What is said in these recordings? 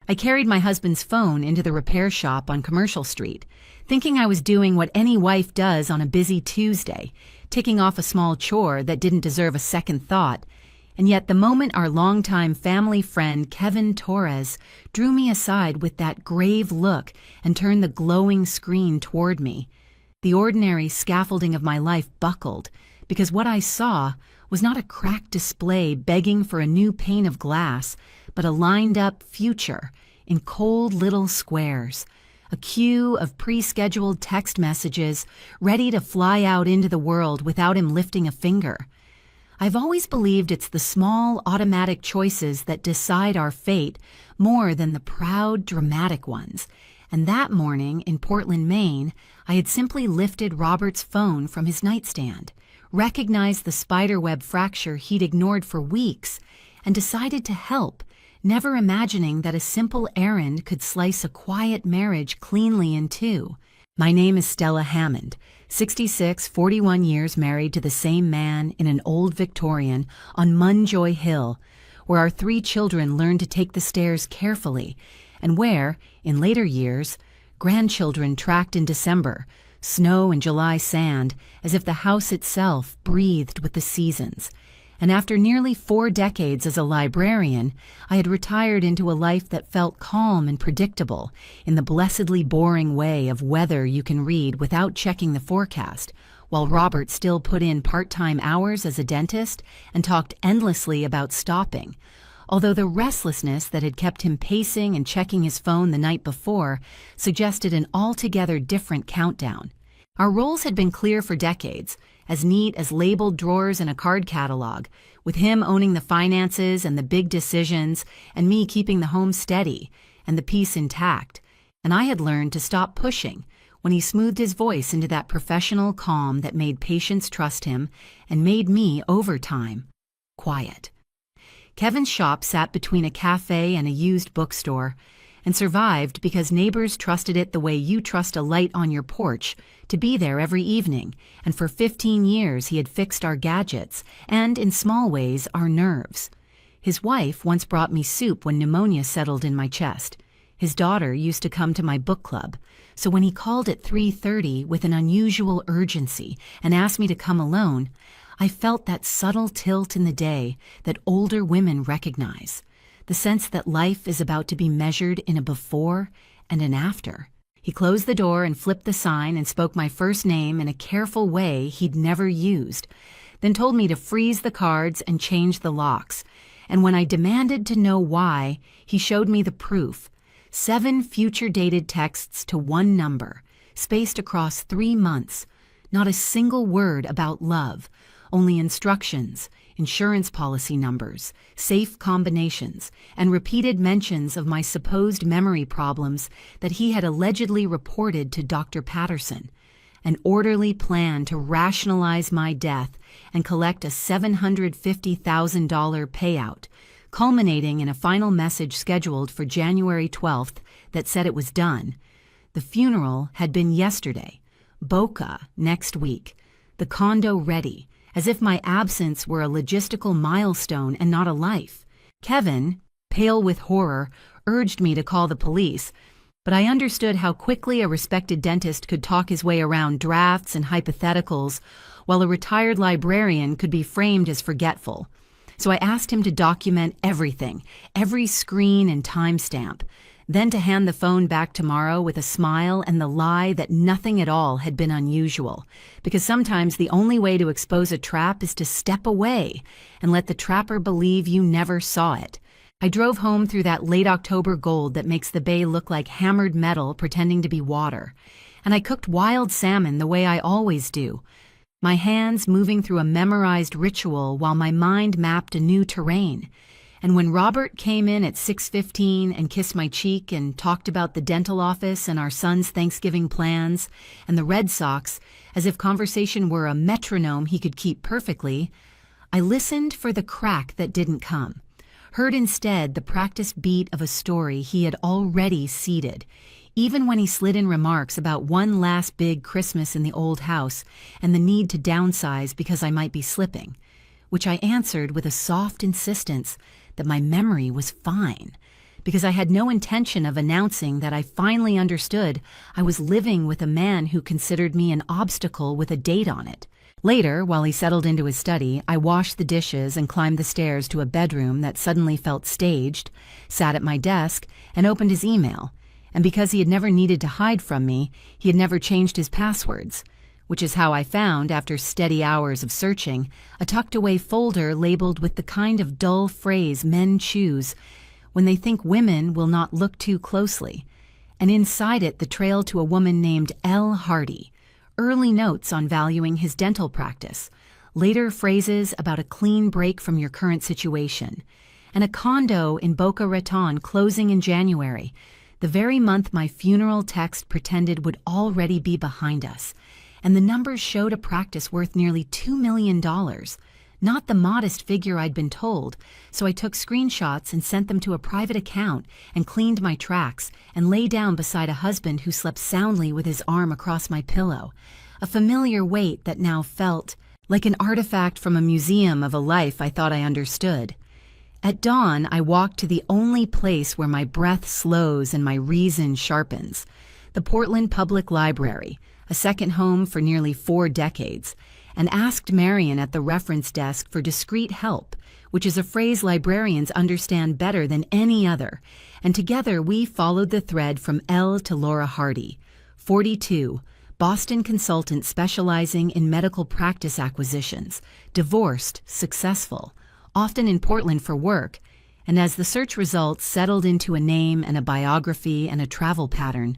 I carried my husband's phone into the repair shop on Commercial Street, thinking I was doing what any wife does on a busy Tuesday, ticking off a small chore that didn't deserve a second thought. And yet the moment our longtime family friend Kevin Torres drew me aside with that grave look and turned the glowing screen toward me, the ordinary scaffolding of my life buckled, because what I saw was not a cracked display begging for a new pane of glass, but a lined-up future in cold little squares, a queue of pre-scheduled text messages ready to fly out into the world without him lifting a finger. I've always believed it's the small, automatic choices that decide our fate more than the proud, dramatic ones. And that morning in Portland, Maine, I had simply lifted Robert's phone from his nightstand, recognized the spiderweb fracture he'd ignored for weeks, and decided to help, never imagining that a simple errand could slice a quiet marriage cleanly in two. My name is Stella Hammond, 66, 41 years married to the same man in an old Victorian on Munjoy Hill, where our 3 children learned to take the stairs carefully, and where, in later years, grandchildren tracked in December, snow and July sand, as if the house itself breathed with the seasons. And after nearly 4 decades as a librarian, I had retired into a life that felt calm and predictable in the blessedly boring way of weather you can read without checking the forecast, while Robert still put in part-time hours as a dentist and talked endlessly about stopping, although the restlessness that had kept him pacing and checking his phone the night before suggested an altogether different countdown. Our roles had been clear for decades, as neat as labeled drawers in a card catalog, with him owning the finances and the big decisions, and me keeping the home steady and the peace intact. And I had learned to stop pushing when he smoothed his voice into that professional calm that made patients trust him and made me, over time, quiet. Kevin's shop sat between a cafe and a used bookstore, and survived because neighbors trusted it the way you trust a light on your porch to be there every evening, and for 15 years he had fixed our gadgets and, in small ways, our nerves. His wife once brought me soup when pneumonia settled in my chest. His daughter used to come to my book club, so when he called at 3:30 with an unusual urgency and asked me to come alone, I felt that subtle tilt in the day that older women recognize, the sense that life is about to be measured in a before and an after. He closed the door and flipped the sign and spoke my first name in a careful way he'd never used, then told me to freeze the cards and change the locks. And when I demanded to know why, he showed me the proof. 7 future-dated texts to one number, spaced across 3 months. Not a single word about love, only instructions, insurance policy numbers, safe combinations, and repeated mentions of my supposed memory problems that he had allegedly reported to Dr. Patterson. An orderly plan to rationalize my death and collect a $750,000 payout, culminating in a final message scheduled for January 12th that said it was done. The funeral had been yesterday, Boca next week, the condo ready, as if my absence were a logistical milestone and not a life. Kevin, pale with horror, urged me to call the police, but I understood how quickly a respected dentist could talk his way around drafts and hypotheticals, while a retired librarian could be framed as forgetful. So I asked him to document everything, every screen and timestamp, then to hand the phone back tomorrow with a smile and the lie that nothing at all had been unusual, because sometimes the only way to expose a trap is to step away and let the trapper believe you never saw it. I drove home through that late October gold that makes the bay look like hammered metal pretending to be water, and I cooked wild salmon the way I always do, my hands moving through a memorized ritual while my mind mapped a new terrain. And when Robert came in at 6:15 and kissed my cheek and talked about the dental office and our son's Thanksgiving plans and the Red Sox as if conversation were a metronome he could keep perfectly, I listened for the crack that didn't come, heard instead the practiced beat of a story he had already seeded, even when he slid in remarks about one last big Christmas in the old house and the need to downsize because I might be slipping, which I answered with a soft insistence that my memory was fine, because I had no intention of announcing that I finally understood I was living with a man who considered me an obstacle with a date on it. Later, while he settled into his study, I washed the dishes and climbed the stairs to a bedroom that suddenly felt staged, sat at my desk, and opened his email. And because he had never needed to hide from me, he had never changed his passwords, which is how I found, after steady hours of searching, a tucked-away folder labeled with the kind of dull phrase men choose when they think women will not look too closely, and inside it the trail to a woman named L. Hardy, early notes on valuing his dental practice, later phrases about a clean break from your current situation, and a condo in Boca Raton closing in January, the very month my funeral text pretended would already be behind us, and the numbers showed a practice worth nearly $2 million, not the modest figure I'd been told, so I took screenshots and sent them to a private account and cleaned my tracks and lay down beside a husband who slept soundly with his arm across my pillow, a familiar weight that now felt like an artifact from a museum of a life I thought I understood. At dawn, I walked to the only place where my breath slows and my reason sharpens, the Portland Public Library, a second home for nearly 4 decades, and asked Marion at the reference desk for discreet help, which is a phrase librarians understand better than any other, and together we followed the thread from L to Laura Hardy, 42, Boston consultant specializing in medical practice acquisitions, divorced, successful, often in Portland for work, and as the search results settled into a name and a biography and a travel pattern,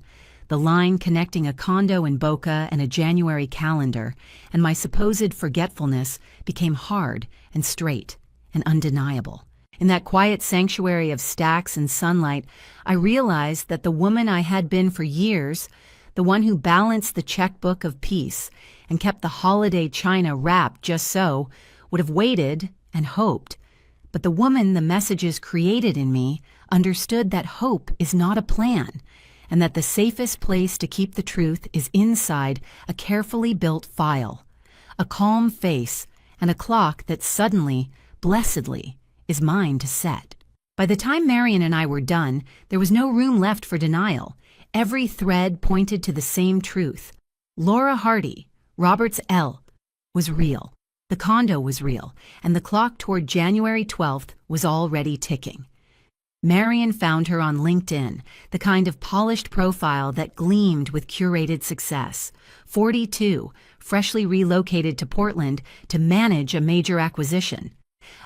the line connecting a condo in Boca and a January calendar and my supposed forgetfulness became hard and straight and undeniable. In that quiet sanctuary of stacks and sunlight, I realized that the woman I had been for years, the one who balanced the checkbook of peace and kept the holiday china wrapped just so, would have waited and hoped. But the woman the messages created in me understood that hope is not a plan, and that the safest place to keep the truth is inside a carefully built file, a calm face, and a clock that suddenly, blessedly, is mine to set. By the time Marion and I were done, there was no room left for denial. Every thread pointed to the same truth. Laura Hardy, Robert's L, was real. The condo was real, and the clock toward January 12th was already ticking. Marion found her on LinkedIn, the kind of polished profile that gleamed with curated success. 42, freshly relocated to Portland to manage a major acquisition.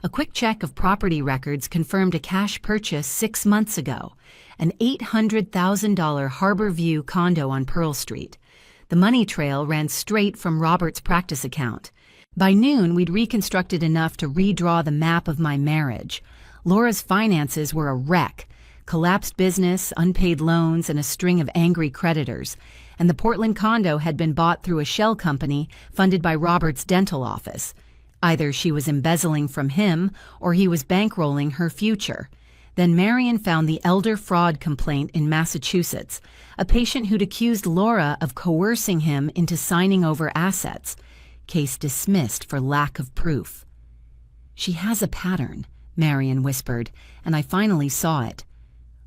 A quick check of property records confirmed a cash purchase 6 months ago, an $800,000 Harbor View condo on Pearl Street. The money trail ran straight from Robert's practice account. By noon, we'd reconstructed enough to redraw the map of my marriage. Laura's finances were a wreck, collapsed business, unpaid loans, and a string of angry creditors, and the Portland condo had been bought through a shell company funded by Robert's dental office. Either she was embezzling from him, or he was bankrolling her future. Then Marion found the elder fraud complaint in Massachusetts, a patient who'd accused Laura of coercing him into signing over assets. Case dismissed for lack of proof. "She has a pattern," Marion whispered, and I finally saw it.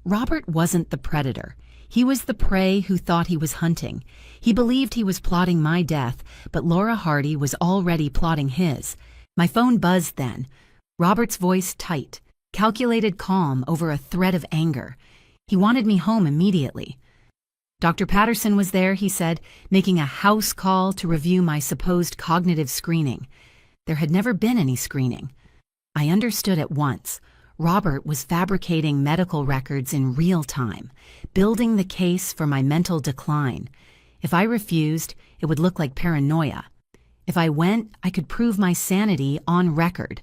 Robert wasn't the predator. He was the prey who thought he was hunting. He believed he was plotting my death, but Laura Hardy was already plotting his. My phone buzzed then. Robert's voice tight, calculated calm over a thread of anger. He wanted me home immediately. Dr. Patterson was there, he said, making a house call to review my supposed cognitive screening. There had never been any screening. I understood at once. Robert was fabricating medical records in real time, building the case for my mental decline. If I refused, it would look like paranoia. If I went, I could prove my sanity on record.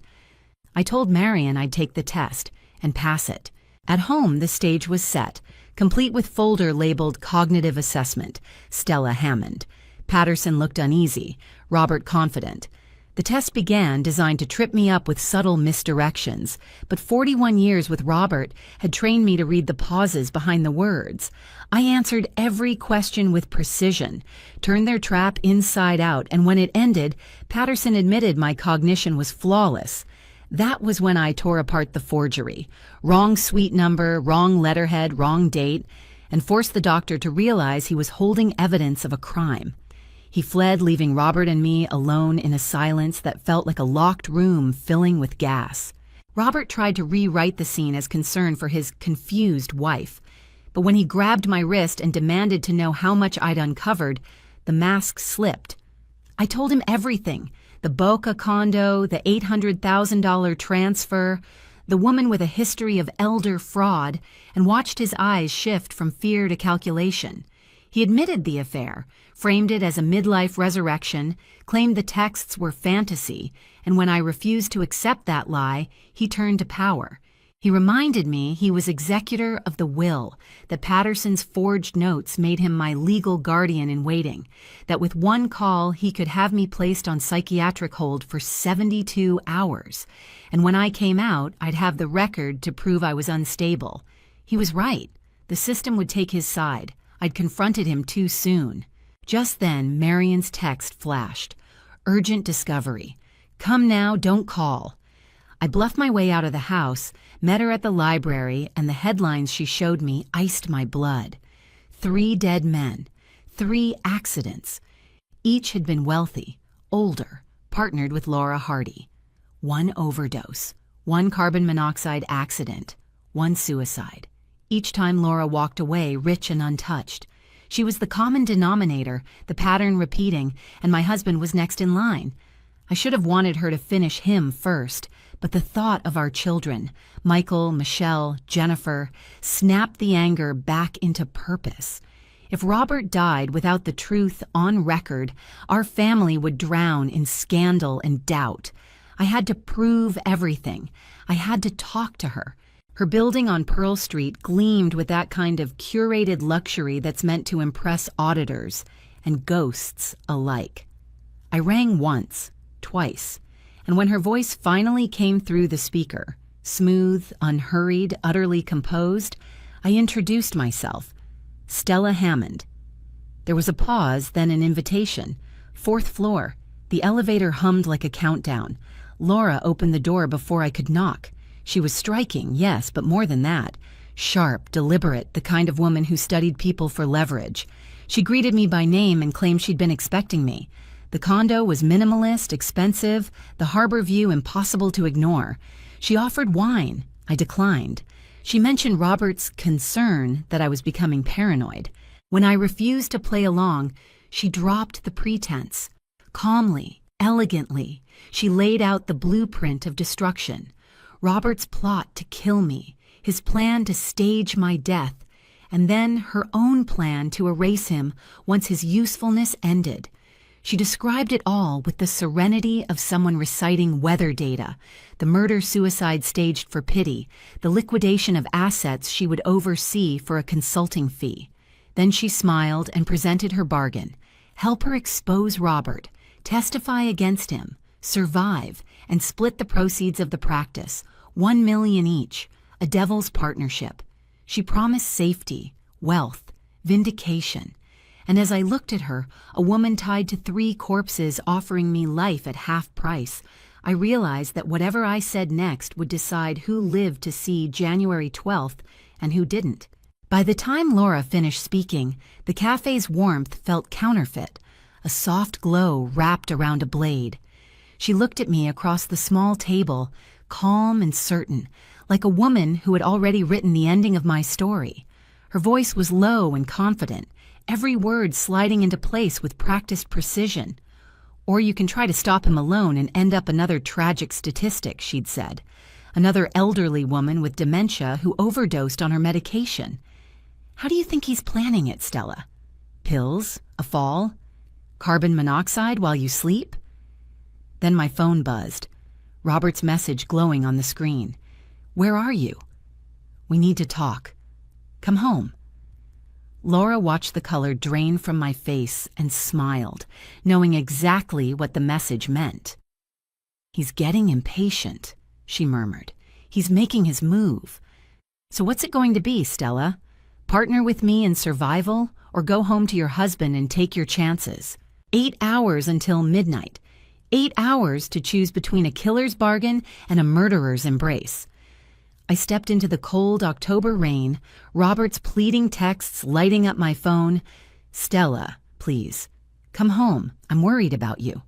I told Marion I'd take the test and pass it. At home, the stage was set, complete with folder labeled Cognitive Assessment, Stella Hammond. Patterson looked uneasy, Robert confident. The test began, designed to trip me up with subtle misdirections, but 41 years with Robert had trained me to read the pauses behind the words. I answered every question with precision, turned their trap inside out, and when it ended, Patterson admitted my cognition was flawless. That was when I tore apart the forgery. Wrong suite number, wrong letterhead, wrong date, and forced the doctor to realize he was holding evidence of a crime. He fled, leaving Robert and me alone in a silence that felt like a locked room filling with gas. Robert tried to rewrite the scene as concern for his confused wife. But when he grabbed my wrist and demanded to know how much I'd uncovered, the mask slipped. I told him everything: the Boca condo, the $800,000 transfer, the woman with a history of elder fraud, and watched his eyes shift from fear to calculation. He admitted the affair, framed it as a midlife resurrection, claimed the texts were fantasy, and when I refused to accept that lie, he turned to power. He reminded me he was executor of the will, that Patterson's forged notes made him my legal guardian in waiting, that with one call he could have me placed on psychiatric hold for 72 hours, and when I came out, I'd have the record to prove I was unstable. He was right. The system would take his side. I'd confronted him too soon. Just then, Marion's text flashed. Urgent discovery. Come now, don't call. I bluffed my way out of the house, met her at the library, and the headlines she showed me iced my blood. 3 dead men, 3 accidents. Each had been wealthy, older, partnered with Laura Hardy. 1 overdose, 1 carbon monoxide accident, 1 suicide. Each time Laura walked away rich and untouched. She was the common denominator, the pattern repeating, and my husband was next in line. I should have wanted her to finish him first, but the thought of our children, Michael, Michelle, Jennifer, snapped the anger back into purpose. If Robert died without the truth on record, our family would drown in scandal and doubt. I had to prove everything. I had to talk to her. Her building on Pearl Street gleamed with that kind of curated luxury that's meant to impress auditors and ghosts alike. I rang once, twice, and when her voice finally came through the speaker, smooth, unhurried, utterly composed, I introduced myself. Stella Hammond. There was a pause, then an invitation. 4th floor. The elevator hummed like a countdown. Laura opened the door before I could knock. She was striking, yes, but more than that. Sharp, deliberate, the kind of woman who studied people for leverage. She greeted me by name and claimed she'd been expecting me. The condo was minimalist, expensive, the harbor view impossible to ignore. She offered wine. I declined. She mentioned Robert's concern that I was becoming paranoid. When I refused to play along, she dropped the pretense. Calmly, elegantly, she laid out the blueprint of destruction. Robert's plot to kill me, his plan to stage my death, and then her own plan to erase him once his usefulness ended. She described it all with the serenity of someone reciting weather data, the murder-suicide staged for pity, the liquidation of assets she would oversee for a consulting fee. Then she smiled and presented her bargain. Help her expose Robert, testify against him, survive, and split the proceeds of the practice, $1 million each, a devil's partnership. She promised safety, wealth, vindication. And as I looked at her, a woman tied to 3 corpses offering me life at half price, I realized that whatever I said next would decide who lived to see January 12th and who didn't. By the time Laura finished speaking, the cafe's warmth felt counterfeit, a soft glow wrapped around a blade. She looked at me across the small table, calm and certain, like a woman who had already written the ending of my story. Her voice was low and confident, every word sliding into place with practiced precision. Or you can try to stop him alone and end up another tragic statistic, she'd said. Another elderly woman with dementia who overdosed on her medication. How do you think he's planning it, Stella? Pills? A fall? Carbon monoxide while you sleep? Then my phone buzzed. Robert's message glowing on the screen. Where are you? We need to talk. Come home. Laura watched the color drain from my face and smiled, knowing exactly what the message meant. He's getting impatient, she murmured. He's making his move. So what's it going to be, Stella? Partner with me in survival, or go home to your husband and take your chances? 8 hours until midnight. 8 hours to choose between a killer's bargain and a murderer's embrace. I stepped into the cold October rain, Robert's pleading texts lighting up my phone. "Stella, please, come home. I'm worried about you."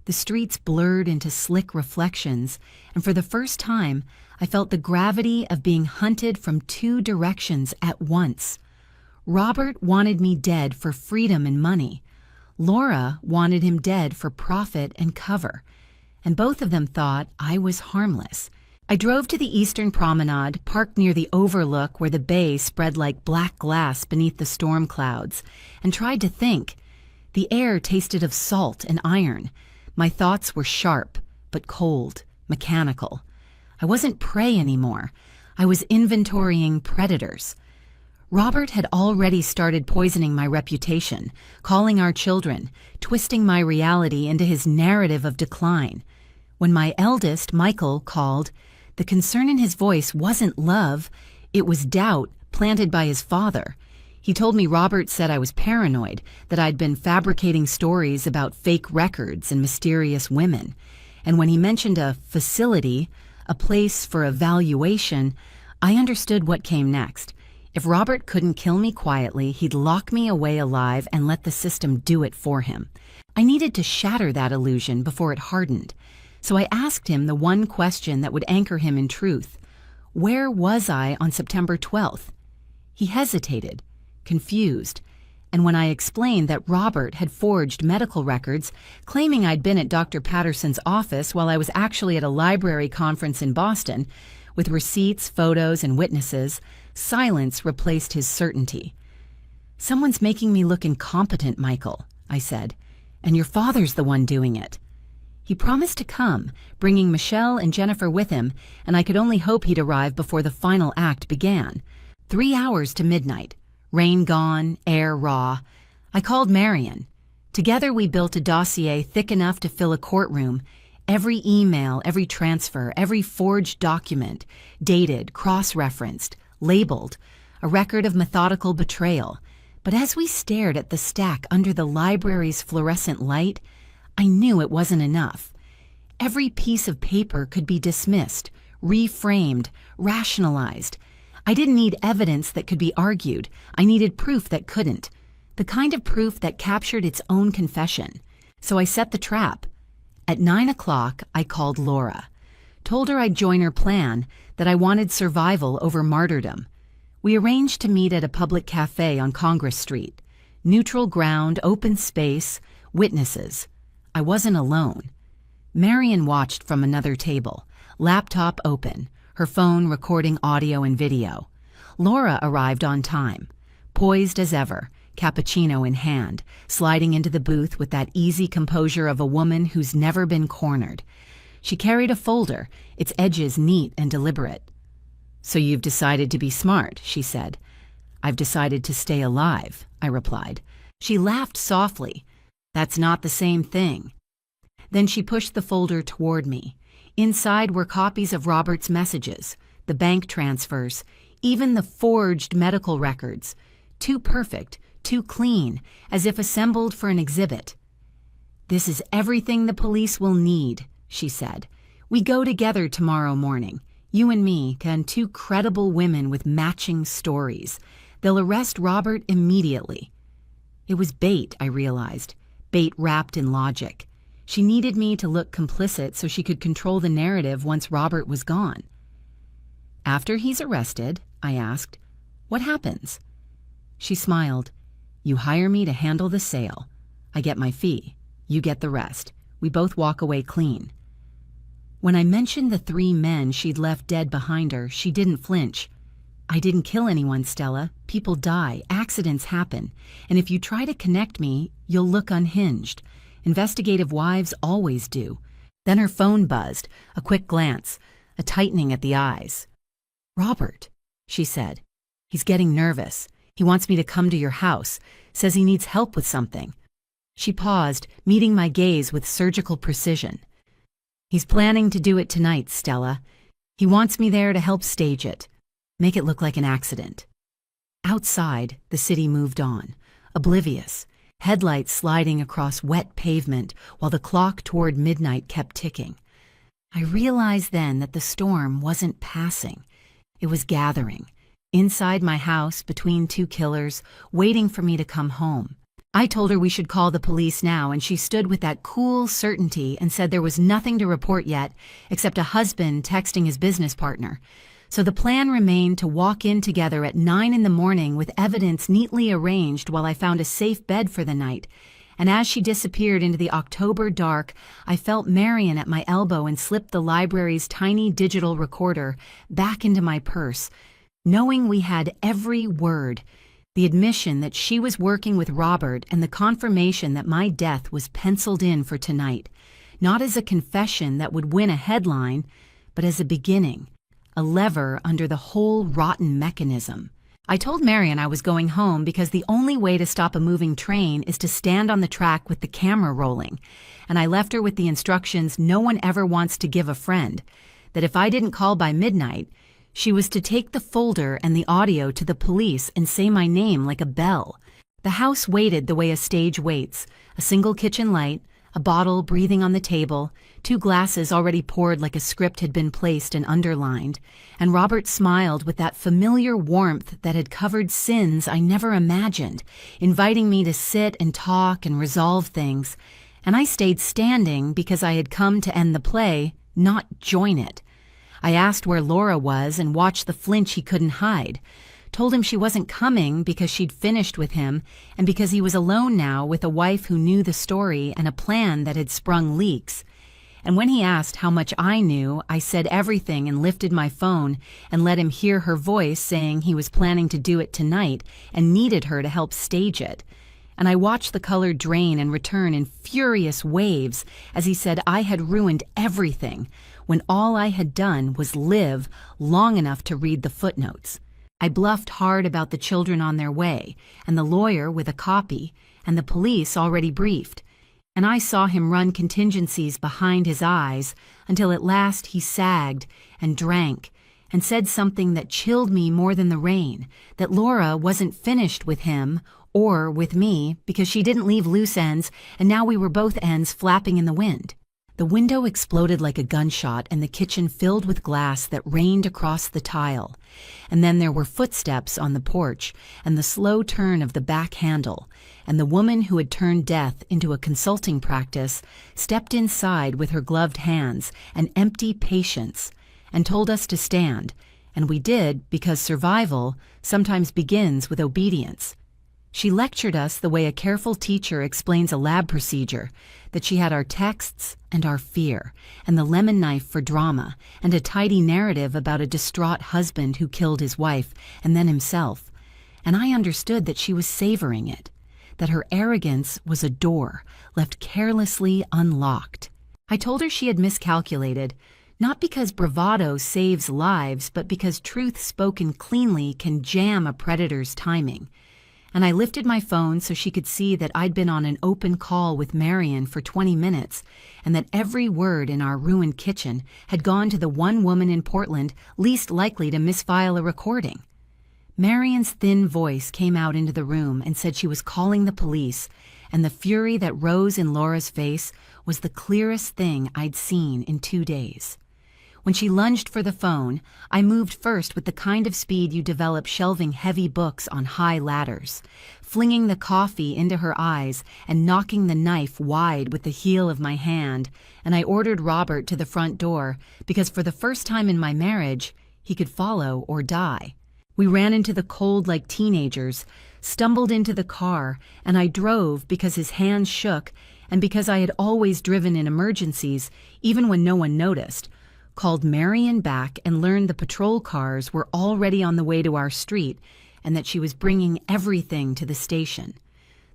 The streets blurred into slick reflections, and for the first time, I felt the gravity of being hunted from 2 directions at once. Robert wanted me dead for freedom and money. Laura wanted him dead for profit and cover, and both of them thought I was harmless. I drove to the Eastern Promenade, parked near the overlook where the bay spread like black glass beneath the storm clouds, and tried to think. The air tasted of salt and iron. My thoughts were sharp, but cold, mechanical. I wasn't prey anymore. I was inventorying predators. Robert had already started poisoning my reputation, calling our children, twisting my reality into his narrative of decline. When my eldest, Michael, called, the concern in his voice wasn't love, it was doubt planted by his father. He told me Robert said I was paranoid, that I'd been fabricating stories about fake records and mysterious women. And when he mentioned a facility, a place for evaluation, I understood what came next. If Robert couldn't kill me quietly, he'd lock me away alive and let the system do it for him. I needed to shatter that illusion before it hardened. So I asked him the one question that would anchor him in truth. Where was I on September 12th? He hesitated, confused, and when I explained that Robert had forged medical records, claiming I'd been at Dr. Patterson's office while I was actually at a library conference in Boston, with receipts, photos, and witnesses, silence replaced his certainty. "Someone's making me look incompetent, Michael," I said, "and your father's the one doing it." He promised to come, bringing Michelle and Jennifer with him, and I could only hope he'd arrive before the final act began. 3 hours to midnight. Rain gone, air raw. I called Marion. Together we built a dossier thick enough to fill a courtroom. Every email, every transfer, every forged document, dated, cross-referenced, labeled, a record of methodical betrayal. But as we stared at the stack under the library's fluorescent light, I knew it wasn't enough. Every piece of paper could be dismissed, reframed, rationalized. I didn't need evidence that could be argued. I needed proof that couldn't. The kind of proof that captured its own confession. So I set the trap. At 9 o'clock, I called Laura. Told her I'd join her plan, that I wanted survival over martyrdom. We arranged to meet at a public cafe on Congress Street. Neutral ground, open space, witnesses. I wasn't alone. Marion watched from another table, laptop open, her phone recording audio and video. Laura arrived on time, poised as ever, cappuccino in hand, sliding into the booth with that easy composure of a woman who's never been cornered. She carried a folder, its edges neat and deliberate. "So you've decided to be smart," she said. "I've decided to stay alive," I replied. She laughed softly. "That's not the same thing." Then she pushed the folder toward me. Inside were copies of Robert's messages, the bank transfers, even the forged medical records. Too perfect, too clean, as if assembled for an exhibit. "This is everything the police will need," she said. "We go together tomorrow morning. You and me, and 2 credible women with matching stories. They'll arrest Robert immediately." It was bait, I realized. Bait wrapped in logic. She needed me to look complicit so she could control the narrative once Robert was gone. "After he's arrested," I asked, "what happens?" She smiled. "You hire me to handle the sale. I get my fee. You get the rest. We both walk away clean." When I mentioned the 3 men she'd left dead behind her, she didn't flinch. "I didn't kill anyone, Stella. People die, accidents happen, and if you try to connect me, you'll look unhinged. Investigative wives always do." Then her phone buzzed, a quick glance, a tightening at the eyes. "Robert," she said. "He's getting nervous. He wants me to come to your house, says he needs help with something." She paused, meeting my gaze with surgical precision. "He's planning to do it tonight, Stella. He wants me there to help stage it, make it look like an accident." Outside, the city moved on, oblivious. headlights sliding across wet pavement while the clock toward midnight kept ticking. I realized then that the storm wasn't passing. It was gathering, inside my house between two killers, waiting for me to come home. I told her we should call the police now, and she stood with that cool certainty and said there was nothing to report yet except a husband texting his business partner. So the plan remained to walk in together at 9 in the morning with evidence neatly arranged while I found a safe bed for the night. And as she disappeared into the October dark, I felt Marion at my elbow and slipped the library's tiny digital recorder back into my purse, knowing we had every word. The admission that she was working with Robert and the confirmation that my death was penciled in for tonight, not as a confession that would win a headline, but as a beginning, a lever under the whole rotten mechanism. I told Marion I was going home because the only way to stop a moving train is to stand on the track with the camera rolling, and I left her with the instructions no one ever wants to give a friend, that if I didn't call by midnight, she was to take the folder and the audio to the police and say my name like a bell. The house waited the way a stage waits, a single kitchen light, a bottle breathing on the table, 2 glasses already poured like a script had been placed and underlined, and Robert smiled with that familiar warmth that had covered sins I never imagined, inviting me to sit and talk and resolve things, and I stayed standing because I had come to end the play, not join it. I asked where Laura was and watched the flinch he couldn't hide. Told him she wasn't coming because she'd finished with him and because he was alone now with a wife who knew the story and a plan that had sprung leaks. And when he asked how much I knew, I said everything and lifted my phone and let him hear her voice saying he was planning to do it tonight and needed her to help stage it. And I watched the color drain and return in furious waves as he said I had ruined everything, when all I had done was live long enough to read the footnotes. I bluffed hard about the children on their way, and the lawyer with a copy, and the police already briefed, and I saw him run contingencies behind his eyes until at last he sagged and drank and said something that chilled me more than the rain, that Laura wasn't finished with him or with me because she didn't leave loose ends, and now we were both ends flapping in the wind. The window exploded like a gunshot and the kitchen filled with glass that rained across the tile. And then there were footsteps on the porch and the slow turn of the back handle, and the woman who had turned death into a consulting practice stepped inside with her gloved hands and empty patience and told us to stand, and we did because survival sometimes begins with obedience. She lectured us the way a careful teacher explains a lab procedure, that she had our texts and our fear, and the lemon knife for drama, and a tidy narrative about a distraught husband who killed his wife and then himself. And I understood that she was savoring it, that her arrogance was a door left carelessly unlocked. I told her she had miscalculated, not because bravado saves lives, but because truth spoken cleanly can jam a predator's timing. And I lifted my phone so she could see that I'd been on an open call with Marion for 20 minutes, and that every word in our ruined kitchen had gone to the one woman in Portland least likely to misfile a recording. Marion's thin voice came out into the room and said she was calling the police, and the fury that rose in Laura's face was the clearest thing I'd seen in 2 days. When she lunged for the phone, I moved first with the kind of speed you develop shelving heavy books on high ladders, flinging the coffee into her eyes and knocking the knife wide with the heel of my hand, and I ordered Robert to the front door because for the first time in my marriage, he could follow or die. We ran into the cold like teenagers, stumbled into the car, and I drove because his hands shook and because I had always driven in emergencies, even when no one noticed, called Marion back and learned the patrol cars were already on the way to our street and that she was bringing everything to the station.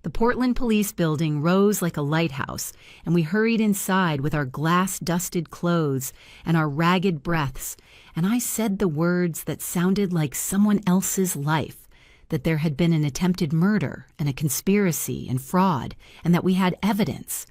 The Portland Police Building rose like a lighthouse, and we hurried inside with our glass-dusted clothes and our ragged breaths, and I said the words that sounded like someone else's life, that there had been an attempted murder and a conspiracy and fraud, and that we had evidence.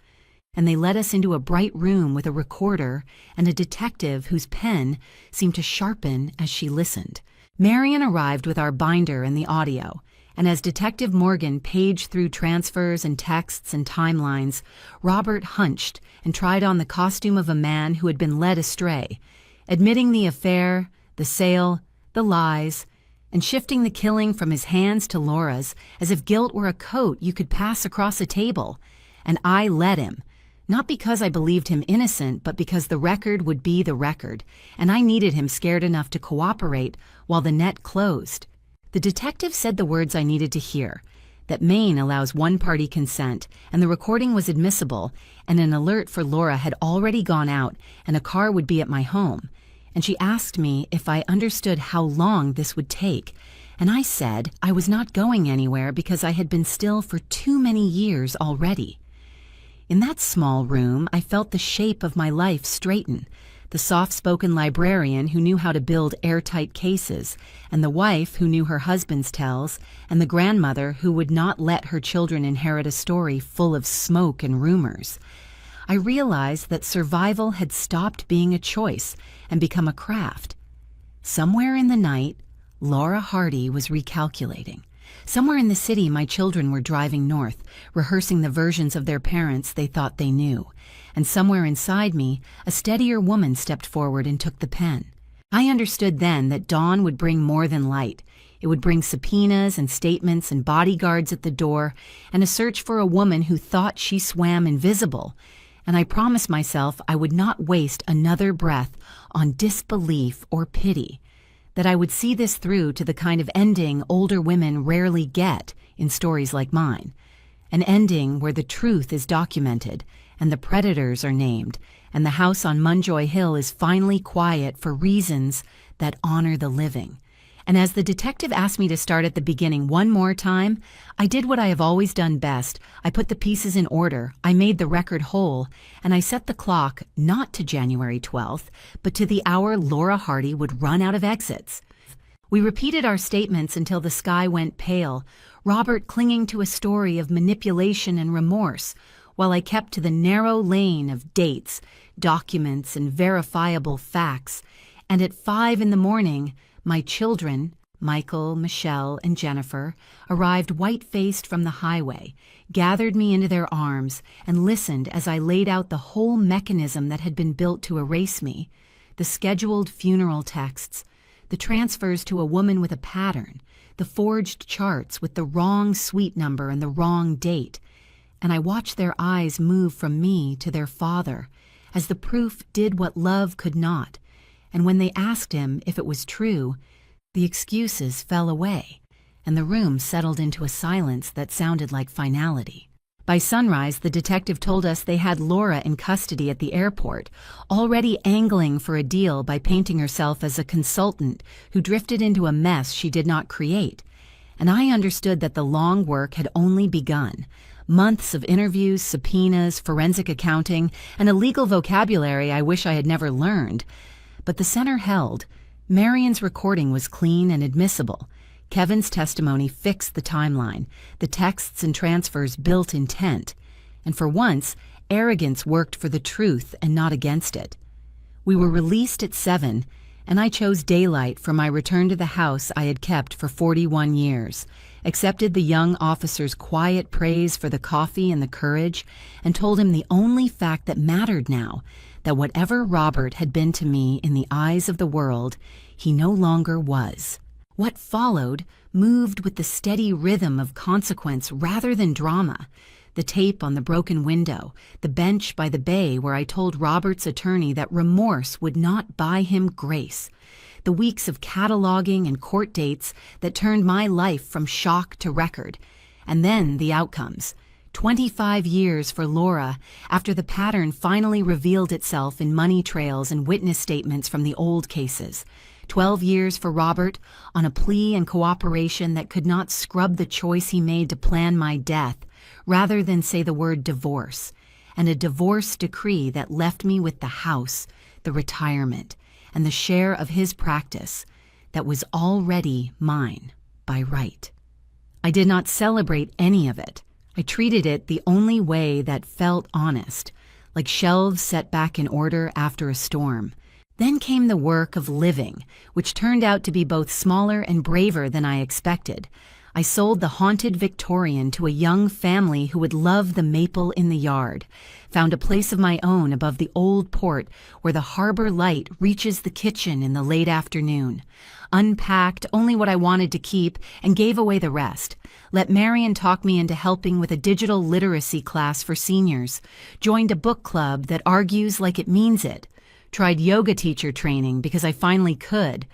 And they led us into a bright room with a recorder and a detective whose pen seemed to sharpen as she listened. Marion arrived with our binder and the audio, and as Detective Morgan paged through transfers and texts and timelines, Robert hunched and tried on the costume of a man who had been led astray, admitting the affair, the sale, the lies, and shifting the killing from his hands to Laura's as if guilt were a coat you could pass across a table. And I let him, not because I believed him innocent, but because the record would be the record, and I needed him scared enough to cooperate while the net closed. The detective said the words I needed to hear, that Maine allows one-party consent, and the recording was admissible, and an alert for Laura had already gone out, and a car would be at my home. And she asked me if I understood how long this would take, and I said I was not going anywhere because I had been still for too many years already. In that small room, I felt the shape of my life straighten, the soft-spoken librarian who knew how to build airtight cases, and the wife who knew her husband's tells, and the grandmother who would not let her children inherit a story full of smoke and rumors. I realized that survival had stopped being a choice and become a craft. Somewhere in the night, Laura Hardy was recalculating. Somewhere in the city, my children were driving north, rehearsing the versions of their parents they thought they knew. And somewhere inside me, a steadier woman stepped forward and took the pen. I understood then that dawn would bring more than light. It would bring subpoenas and statements and bodyguards at the door, and a search for a woman who thought she swam invisible. And I promised myself I would not waste another breath on disbelief or pity, that I would see this through to the kind of ending older women rarely get in stories like mine. An ending where the truth is documented, and the predators are named, and the house on Munjoy Hill is finally quiet for reasons that honor the living. And as the detective asked me to start at the beginning one more time, I did what I have always done best. I put the pieces in order, I made the record whole, and I set the clock not to January 12th, but to the hour Laura Hardy would run out of exits. We repeated our statements until the sky went pale, Robert clinging to a story of manipulation and remorse, while I kept to the narrow lane of dates, documents, and verifiable facts. And at 5 a.m, my children, Michael, Michelle, and Jennifer, arrived white-faced from the highway, gathered me into their arms, and listened as I laid out the whole mechanism that had been built to erase me, the scheduled funeral texts, the transfers to a woman with a pattern, the forged charts with the wrong suite number and the wrong date. And I watched their eyes move from me to their father, as the proof did what love could not. And when they asked him if it was true, the excuses fell away, and the room settled into a silence that sounded like finality. By sunrise, the detective told us they had Laura in custody at the airport, already angling for a deal by painting herself as a consultant who drifted into a mess she did not create. And I understood that the long work had only begun. Months of interviews, subpoenas, forensic accounting, and a legal vocabulary I wish I had never learned. But the center held. Marion's recording was clean and admissible. Kevin's testimony fixed the timeline. The texts and transfers built intent. And for once, arrogance worked for the truth and not against it. We were released at 7, and I chose daylight for my return to the house I had kept for 41 years, accepted the young officer's quiet praise for the coffee and the courage, and told him the only fact that mattered now, that whatever Robert had been to me in the eyes of the world, he no longer was. What followed moved with the steady rhythm of consequence rather than drama. The tape on the broken window, the bench by the bay where I told Robert's attorney that remorse would not buy him grace. The weeks of cataloging and court dates that turned my life from shock to record. And then the outcomes. 25 years for Laura after the pattern finally revealed itself in money trails and witness statements from the old cases. 12 years for Robert on a plea and cooperation that could not scrub the choice he made to plan my death rather than say the word divorce, and a divorce decree that left me with the house, the retirement, and the share of his practice that was already mine by right. I did not celebrate any of it. I treated it the only way that felt honest, like shelves set back in order after a storm. Then came the work of living, which turned out to be both smaller and braver than I expected. I sold the haunted Victorian to a young family who would love the maple in the yard, found a place of my own above the old port where the harbor light reaches the kitchen in the late afternoon, unpacked only what I wanted to keep and gave away the rest, let Marion talk me into helping with a digital literacy class for seniors, joined a book club that argues like it means it, tried yoga teacher training because I finally could,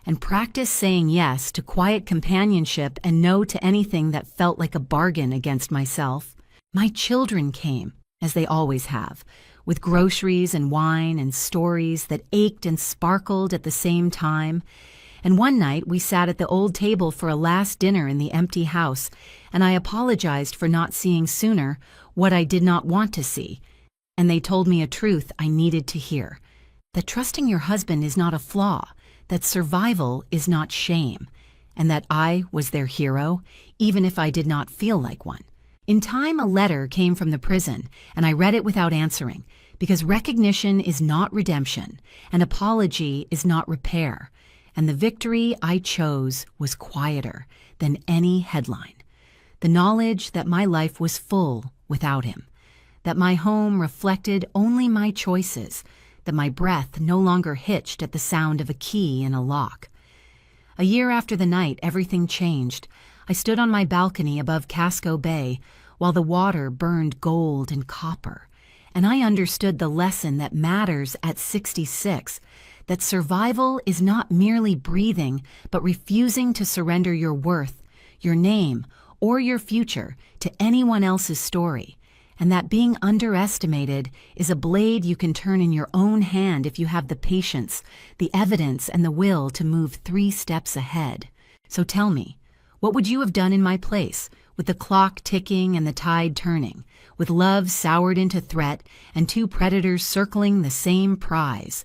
and practiced saying yes to quiet companionship and no to anything that felt like a bargain against myself. My children came, as they always have, with groceries and wine and stories that ached and sparkled at the same time. And one night we sat at the old table for a last dinner in the empty house, and I apologized for not seeing sooner what I did not want to see. And they told me a truth I needed to hear, that trusting your husband is not a flaw, that survival is not shame, and that I was their hero, even if I did not feel like one. In time, a letter came from the prison, and I read it without answering, because recognition is not redemption, and apology is not repair, and the victory I chose was quieter than any headline. The knowledge that my life was full without him, that my home reflected only my choices, that my breath no longer hitched at the sound of a key in a lock. A year after the night everything changed. I stood on my balcony above Casco Bay while the water burned gold and copper, and I understood the lesson that matters at 66, that survival is not merely breathing, but refusing to surrender your worth, your name, or your future to anyone else's story, and that being underestimated is a blade you can turn in your own hand if you have the patience, the evidence, and the will to move 3 steps ahead. So tell me, what would you have done in my place, with the clock ticking and the tide turning, with love soured into threat and 2 predators circling the same prize?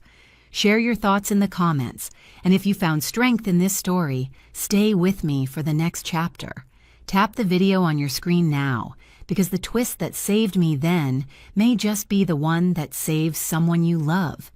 Share your thoughts in the comments, and if you found strength in this story, stay with me for the next chapter. Tap the video on your screen now, because the twist that saved me then may just be the one that saves someone you love.